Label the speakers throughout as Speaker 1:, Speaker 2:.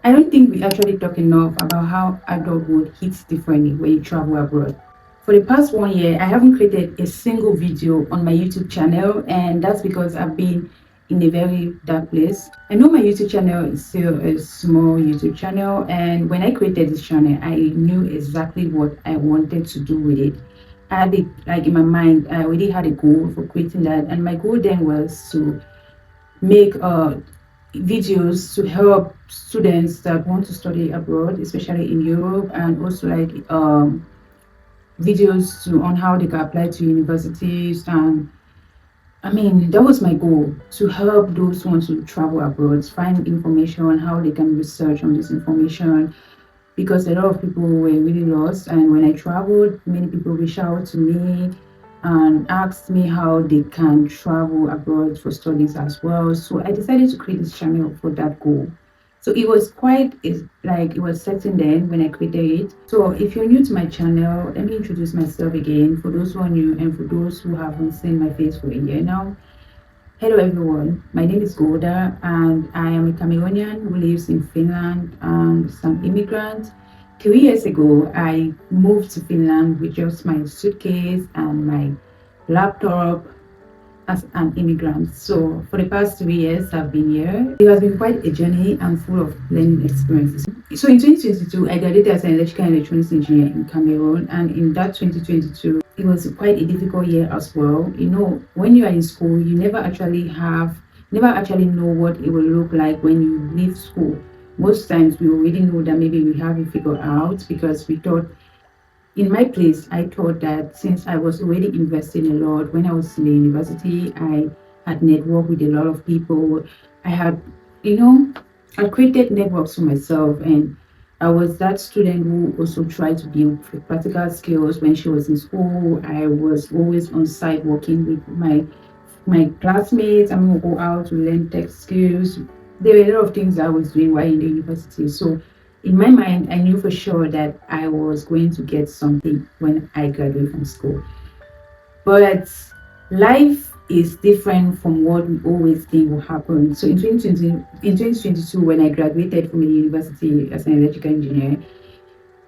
Speaker 1: I don't think we actually talk enough about how adulthood hits differently when you travel abroad. For the past 1 year, I haven't created a single video on my YouTube channel, and that's because I've been in a very dark place. I know my YouTube channel is still a small YouTube channel, and when I created this channel, I knew exactly what I wanted to do with it. I had it like in my mind, I already had a goal for creating that, and my goal then was to make videos to help students that want to study abroad, especially in Europe, and also like videos to on how they can apply to universities. And I mean, that was my goal, to help those who want to travel abroad find information on how they can research on this information, because a lot of people were really lost. And when I traveled, many people reached out to me and asked me how they can travel abroad for studies as well. So I decided to create this channel for that goal. So it was quite like it was certain then when I created it. So if you're new to my channel, let me introduce myself again for those who are new and for those who haven't seen my face for a year now. Hello everyone, my name is Golda and I am a Cameroonian who lives in Finland and some immigrant. 3 years ago, I moved to Finland with just my suitcase and my laptop as an immigrant. So for the past 3 years I've been here. It has been quite a journey and full of learning experiences. So in 2022, I graduated as an electrical and electronics engineer in Cameroon, and in that 2022, it was quite a difficult year as well. You know, when you are in school, you never actually know what it will look like when you leave school. Most times we already know that maybe we have it figured out, because we thought, in my place, I thought that since I was already investing a lot when I was in the university, I had networked with a lot of people. I had, I created networks for myself, and I was that student who also tried to build practical skills when she was in school. I was always on site working with my classmates. I'm gonna go out to learn tech skills. There were a lot of things I was doing while in the university. So in my mind, I knew for sure that I was going to get something when I graduate from school. But life is different from what we always think will happen. So in 2022, when I graduated from the university as an electrical engineer,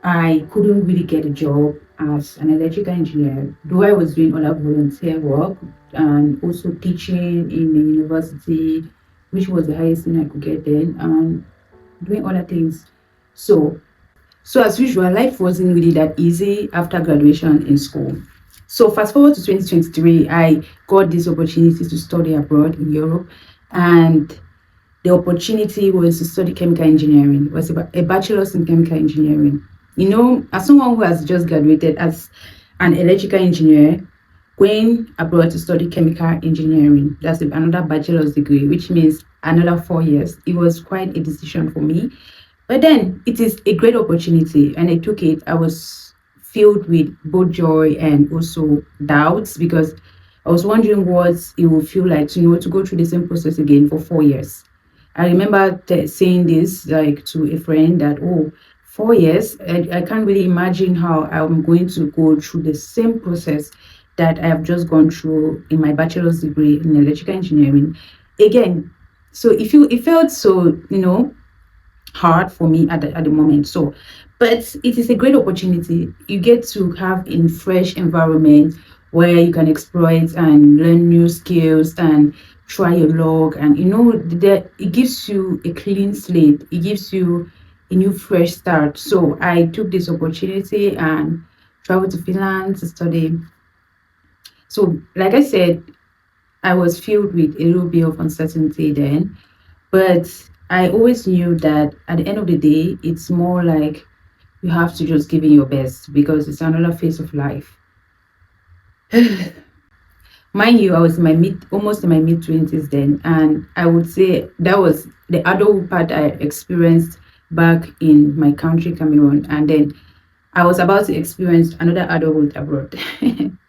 Speaker 1: I couldn't really get a job as an electrical engineer, though I was doing other volunteer work and also teaching in the university, which was the highest thing I could get then, and doing other things. So as usual, life wasn't really that easy after graduation in school. So fast forward to 2023, I got this opportunity to study abroad in Europe, and the opportunity was to study chemical engineering. It was a bachelor's in chemical engineering. You know, as someone who has just graduated as an electrical engineer, going abroad to study chemical engineering, that's another bachelor's degree, which means another 4 years. It was quite a decision for me. But then it is a great opportunity, and I took it. I was filled with both joy and also doubts, because I was wondering what it would feel like to go through the same process again for 4 years. I remember saying this like to a friend that, oh, 4 years, I can't really imagine how I'm going to go through the same process that I have just gone through in my bachelor's degree in electrical engineering again. So it felt so, hard for me at the moment. So, but it is a great opportunity. You get to have a fresh environment where you can exploit and learn new skills and try your luck, and it gives you a clean slate. It gives you a new fresh start. So I took this opportunity and traveled to Finland to study. So like I said, I was filled with a little bit of uncertainty then, but I always knew that at the end of the day, it's more like you have to just give it your best, because it's another phase of life. Mind you, I was almost in my mid-20s then, and I would say that was the adult part I experienced back in my country, Cameroon, and then I was about to experience another adulthood abroad.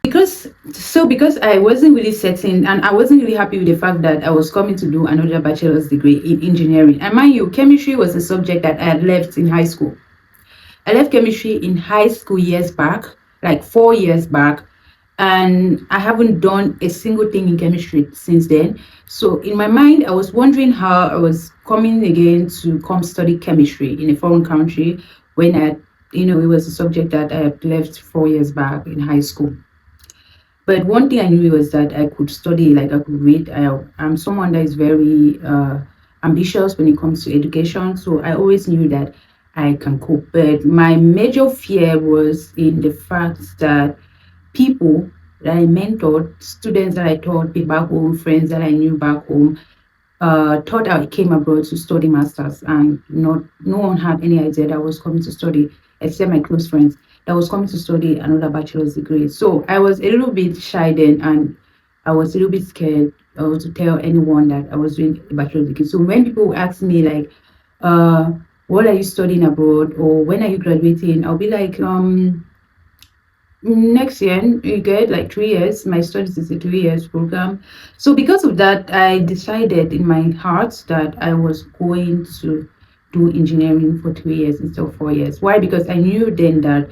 Speaker 1: because I wasn't really certain, and I wasn't really happy with the fact that I was coming to do another bachelor's degree in engineering. And mind you, chemistry was a subject that I had left in high school. I left chemistry in high school years back, like 4 years back, and I haven't done a single thing in chemistry since then. So in my mind, I was wondering how I was coming again to come study chemistry in a foreign country when it was a subject that I had left 4 years back in high school. But one thing I knew was that I could study, like I could read. I'm someone that is very ambitious when it comes to education. So I always knew that I can cope. But my major fear was in the fact that people that I mentored, students that I taught back home, friends that I knew back home, thought I came abroad to study masters, and not no one had any idea that I was coming to study, except my close friends, that I was coming to study another bachelor's degree. So I was a little bit shy then, and I was a little bit scared to tell anyone that I was doing a bachelor's degree. So when people ask me like, uh, "What are you studying abroad?" or "When are you graduating?" I'll be like, next year. You get like 3 years. My studies is a 3 years program. So because of that, I decided in my heart that I was going to do engineering for 3 years instead of 4 years. Why? Because I knew then that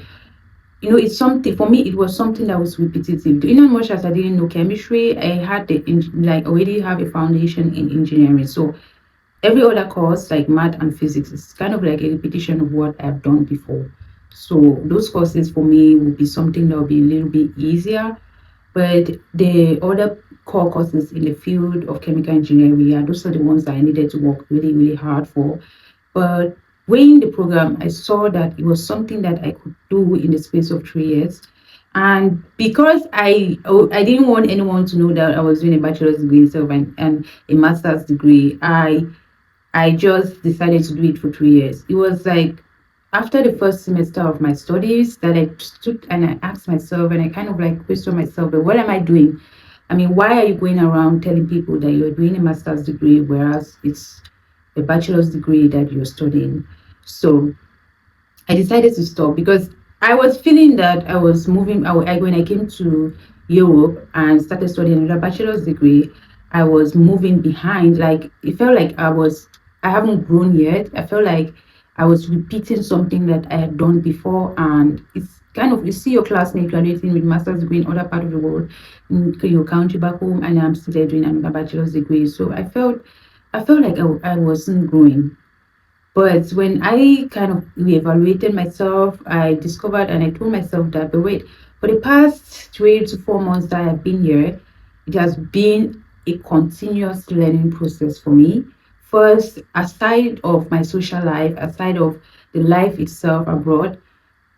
Speaker 1: it's something for me. It was something that was repetitive. In as much as I didn't know chemistry, I had like already have a foundation in engineering. So every other course like math and physics is kind of like a repetition of what I've done before. So those courses for me would be something that will be a little bit easier. But the other core courses in the field of chemical engineering, yeah, those are the ones that I needed to work really, really hard for. But weighing the program, I saw that it was something that I could do in the space of 3 years. And because I didn't want anyone to know that I was doing a bachelor's degree instead of and a master's degree, I just decided to do it for 3 years. It was like after the first semester of my studies that I stood and I asked myself and I kind of like questioned myself, but what am I doing? I mean, why are you going around telling people that you're doing a master's degree whereas it's a bachelor's degree that you're studying? So I decided to stop because I was feeling that I was moving. When I came to Europe and started studying another bachelor's degree, I was moving behind. Like it felt like I haven't grown yet. I felt like I was repeating something that I had done before, and it's kind of you see your classmate graduating with master's degree in other part of the world, in your country back home, and I'm still there doing another bachelor's degree. So I felt like I wasn't growing. But when I kind of reevaluated myself, I discovered and I told myself that, but wait, for the past 3 to 4 months that I've been here, it has been a continuous learning process for me. First, aside of my social life, aside of the life itself abroad,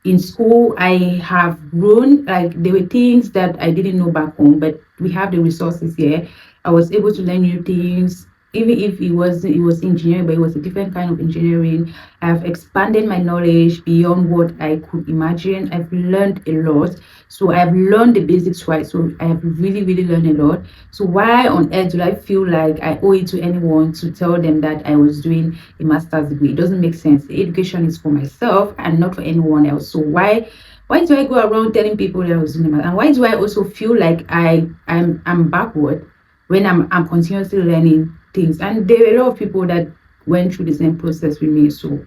Speaker 1: in school I have grown. Like there were things that I didn't know back home, but we have the resources here. I was able to learn new things, even if it was engineering, but it was a different kind of engineering. I've expanded my knowledge beyond what I could imagine. I've learned a lot. So I've learned the basics right. So I have really, really learned a lot. So why on earth do I feel like I owe it to anyone to tell them that I was doing a master's degree? It doesn't make sense. Education is for myself and not for anyone else. So why do I go around telling people that I was doing a master? And why do I also feel like I'm backward when I'm continuously learning things? And there were a lot of people that went through the same process with me. So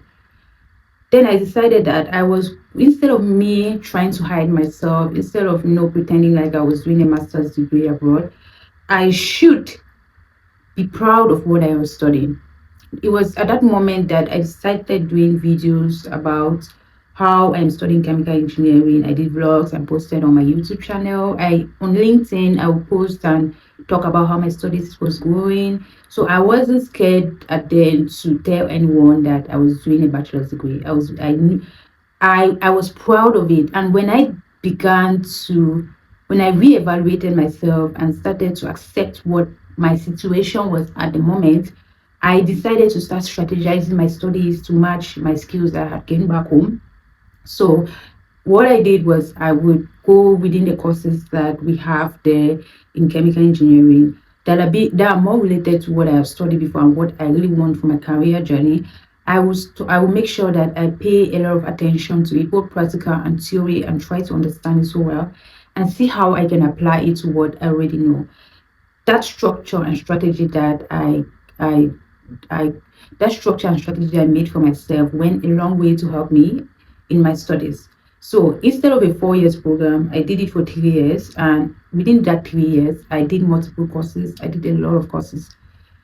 Speaker 1: then I decided that I was, instead of me trying to hide myself, instead of pretending like I was doing a master's degree abroad, I should be proud of what I was studying. It was at that moment that I started doing videos about how I'm studying chemical engineering. I did vlogs and posted on my YouTube channel. On LinkedIn, I would post and talk about how my studies was going. So I wasn't scared at then to tell anyone that I was doing a bachelor's degree. I was proud of it. And when I reevaluated myself and started to accept what my situation was at the moment, I decided to start strategizing my studies to match my skills that I had gained back home. So what I did was I would go within the courses that we have there in chemical engineering that are more related to what I have studied before and what I really want for my career journey. I will make sure that I pay a lot of attention to it, both practical and theory, and try to understand it so well and see how I can apply it to what I already know. That structure and strategy I I that structure and strategy I made for myself went a long way to help me in my studies. So instead of a 4 years program, I did it for 3 years. And within that 3 years, I did multiple courses. I did a lot of courses.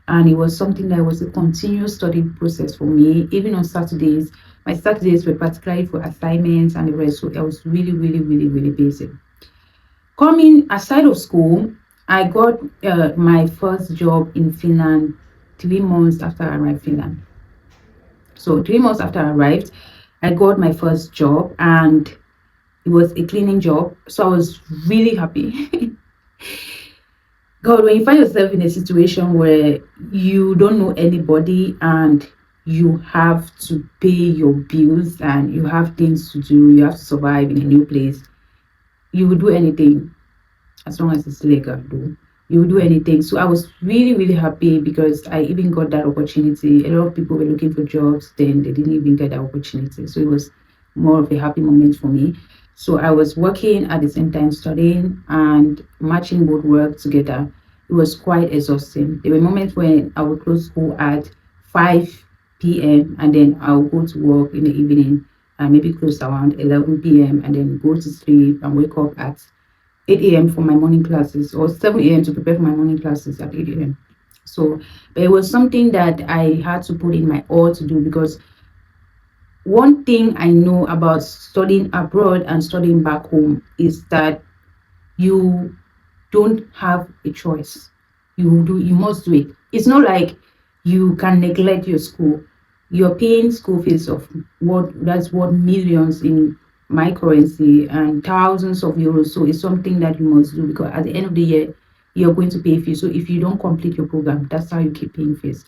Speaker 1: And it was something that was a continuous study process for me. Even on Saturdays, my Saturdays were particularly for assignments and the rest. So I was really, really, really, really busy. Coming aside of school, I got my first job in Finland 3 months after I arrived in Finland. So 3 months after I arrived, I got my first job, and it was a cleaning job. So I was really happy. God, when you find yourself in a situation where you don't know anybody and you have to pay your bills and you have things to do, you have to survive in a new place, you will do anything as long as it's legal, though. You will do anything. So I was really, really happy because I even got that opportunity. A lot of people were looking for jobs, then they didn't even get that opportunity. So it was more of a happy moment for me. So I was working at the same time studying and matching both work together. It was quite exhausting. There were moments when I would close school at 5 p.m. and then I'll go to work in the evening and maybe close around 11 p.m. and then go to sleep and wake up at 8 a.m. for my morning classes, or 7 a.m. to prepare for my morning classes at 8 a.m. So, but it was something that I had to put in my all to do, because one thing I know about studying abroad and studying back home is that you don't have a choice. You must do it. It's not like you can neglect your school. You're paying school fees of that's what millions in my currency and thousands of euros. So it's something that you must do, because at the end of the year you're going to pay fees. So if you don't complete your program, that's how you keep paying fees.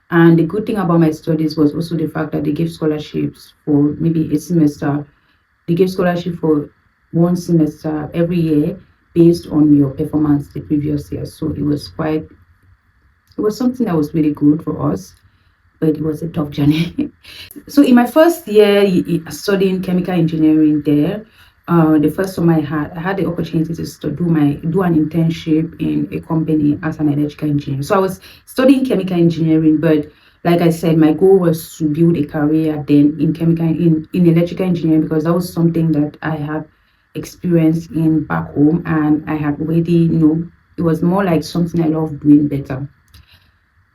Speaker 1: And the good thing about my studies was also the fact that they gave scholarships for maybe a semester. They gave scholarship for 1 semester every year based on your performance the previous year. So it was something that was really good for us, but it was a tough journey. So in my first year studying chemical engineering there, the first summer I had the opportunity to do an internship in a company as an electrical engineer. So I was studying chemical engineering, but like I said, my goal was to build a career then in electrical engineering, because that was something that I had experienced in back home, and I had already it was more like something I love doing better.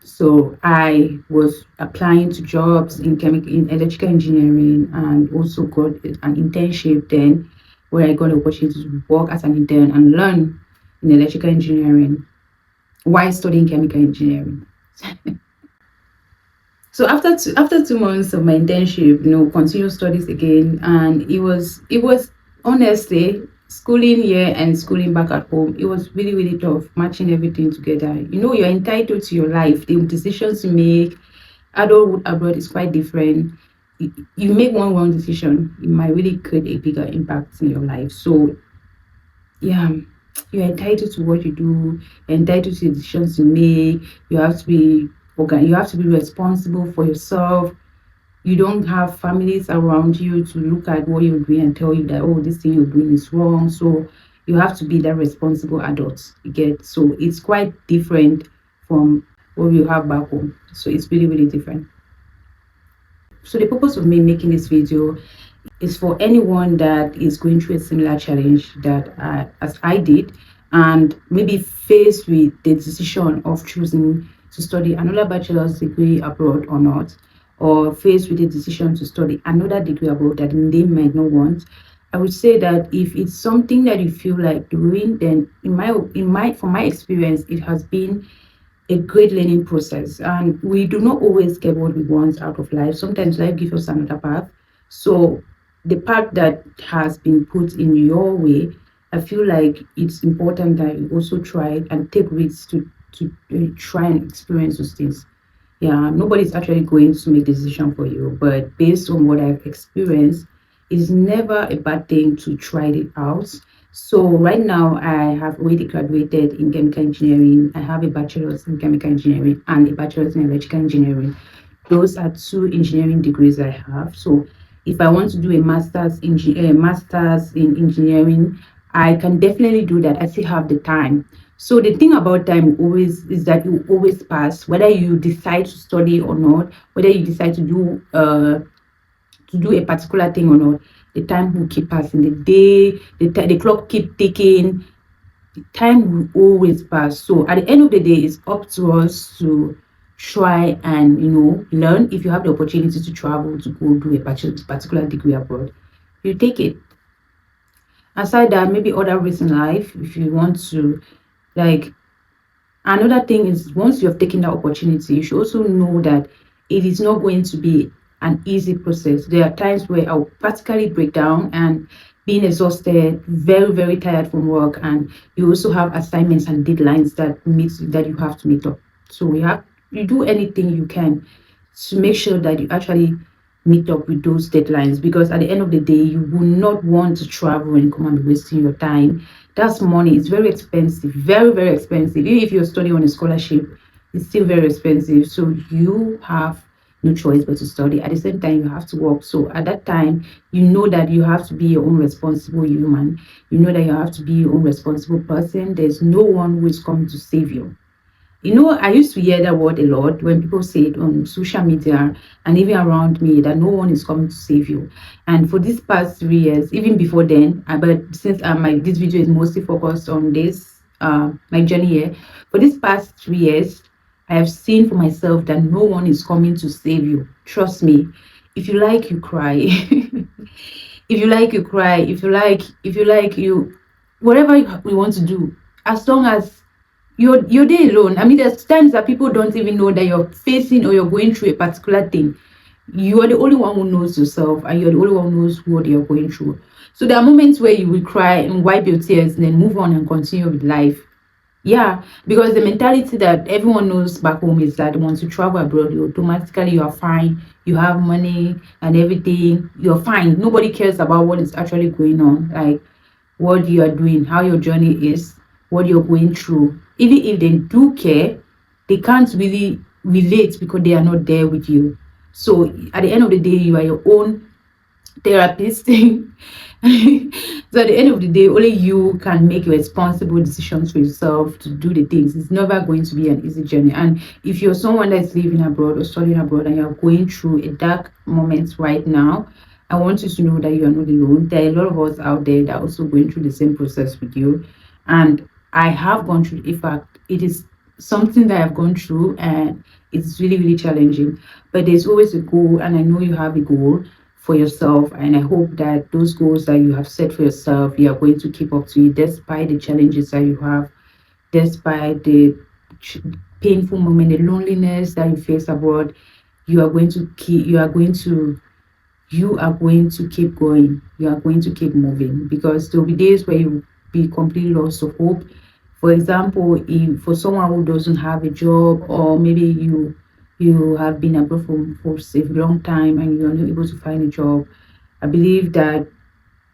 Speaker 1: So I was applying to jobs in electrical engineering, and also got an internship then, where I got the opportunity to work as an intern and learn in electrical engineering while studying chemical engineering. So after 2 months of my internship, continued studies again, and it was honestly, schooling here and schooling back at home, it was really, really tough matching everything together. You're entitled to your life, the decisions you make. Adulthood abroad is quite different. You make one wrong decision, it might really create a bigger impact in your life. So yeah, you're entitled to what you do, you're entitled to the decisions you make. You have to be responsible for yourself. You don't have families around you to look at what you're doing and tell you that, oh, this thing you're doing is wrong. So you have to be that responsible adult. So it's quite different from what you have back home. So it's really, really different. So the purpose of me making this video is for anyone that is going through a similar challenge that as I did, and maybe faced with the decision of choosing to study another bachelor's degree abroad or not, or faced with the decision to study another degree abroad that they might not want. I would say that if it's something that you feel like doing, then from my experience, it has been a great learning process. And we do not always get what we want out of life. Sometimes life gives us another path. So the path that has been put in your way, I feel like it's important that you also try and take risks to try and experience those things. Yeah, nobody's actually going to make the decision for you, but based on what I've experienced, it's never a bad thing to try it out. So right now I have already graduated in chemical engineering. I have a bachelor's in chemical engineering and a bachelor's in electrical engineering. Those are 2 engineering degrees I have. So if I want to do a master's in engineering, I can definitely do that. I still have the time. So the thing about time always is that you always pass, whether you decide to study or not, whether you decide to do a particular thing or not. the time will keep passing, the day, the clock keep ticking, time will always pass. So at the end of the day, it's up to us to try and learn. If you have the opportunity to travel to go do a particular degree abroad, you take it. Aside that, maybe other ways in life, if you want to, like, another thing is, once you have taken that opportunity, you should also know that it is not going to be an easy process. There are times where I'll practically break down and being exhausted, very, very tired from work, and you also have assignments and deadlines that you have to meet up. So you do anything you can to make sure that you actually meet up with those deadlines, because at the end of the day, you will not want to travel and come and be wasting your time. That's money. It's very expensive, very, very expensive. Even if you're studying on a scholarship, it's still very expensive. So you have no choice but to study. At the same time, you have to work. So at that time, you know that you have to be your own responsible human. You know that you have to be your own responsible person. There's no one who is coming to save you. I used to hear that word a lot when people say it on social media and even around me, that no one is coming to save you. And for these past 3 years, even before then, but since this video is mostly focused on this, my journey here, for these past 3 years, I have seen for myself that no one is coming to save you. Trust me. If you like, you cry. If you like, you cry. If you like, whatever you want to do, as long as you're there alone. I mean, there's times that people don't even know that you're facing or you're going through a particular thing. You are the only one who knows yourself, and you're the only one who knows what you're going through. So there are moments where you will cry and wipe your tears and then move on and continue with life. Yeah, because the mentality that everyone knows back home is that once you travel abroad, you are fine, you have money and everything, you're fine. Nobody cares about what is actually going on, like what you are doing, how your journey is, what you're going through. Even if they do care, they can't really relate because they are not there with you. So at the end of the day, you are your own therapist. So at the end of the day, only you can make responsible decisions for yourself to do the things. It's never going to be an easy journey. And if you're someone that's living abroad or studying abroad and you're going through a dark moment right now, I want you to know that you are not alone. There are a lot of us out there that are also going through the same process with you. And I have gone through, in fact, it is something that I've gone through, and it's really, really challenging. But there's always a goal, and I know you have a goal for yourself. And I hope that those goals that you have set for yourself, you are going to keep up to it, despite the challenges that you have, despite the painful moment, the loneliness that you face abroad. You are going to keep going. You are going to keep moving, because there will be days where you be completely lost of hope. For example, if for someone who doesn't have a job, or maybe you have been abroad for a long time and you're not able to find a job, I believe that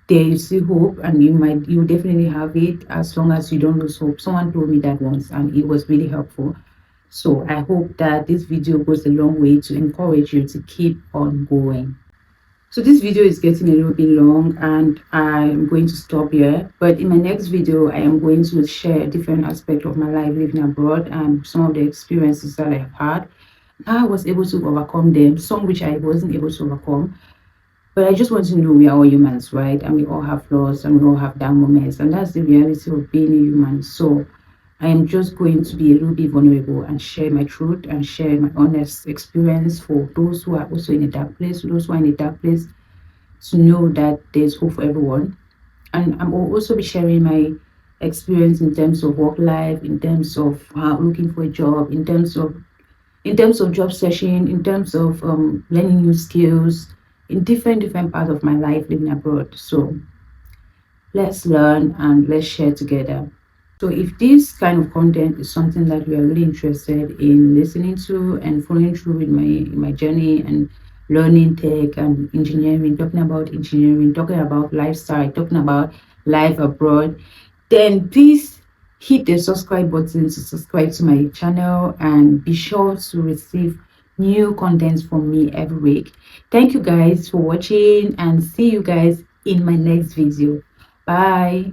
Speaker 1: there is still hope, and you definitely have it, as long as you don't lose hope. Someone told me that once, and it was really helpful. So I hope that this video goes a long way to encourage you to keep on going. So this video is getting a little bit long, and I'm going to stop here. But in my next video, I am going to share a different aspect of my life living abroad and some of the experiences that I've had. I was able to overcome them, some which I wasn't able to overcome. But I just want to know we are all humans, right? And we all have flaws and we all have down moments. And that's the reality of being a human. So I am just going to be a little bit vulnerable and share my truth and share my honest experience for those who are also in a dark place, those who are in a dark place, to know that there's hope for everyone. And I'm also be sharing my experience in terms of work life, in terms of looking for a job, in terms of job searching, in terms of learning new skills, in different parts of my life living abroad. So let's learn and let's share together. So if this kind of content is something that you are really interested in listening to and following through with my journey and learning tech and engineering, talking about lifestyle, talking about life abroad, then please hit the subscribe button to subscribe to my channel, and be sure to receive new content from me every week. Thank you guys for watching, and see you guys in my next video. Bye.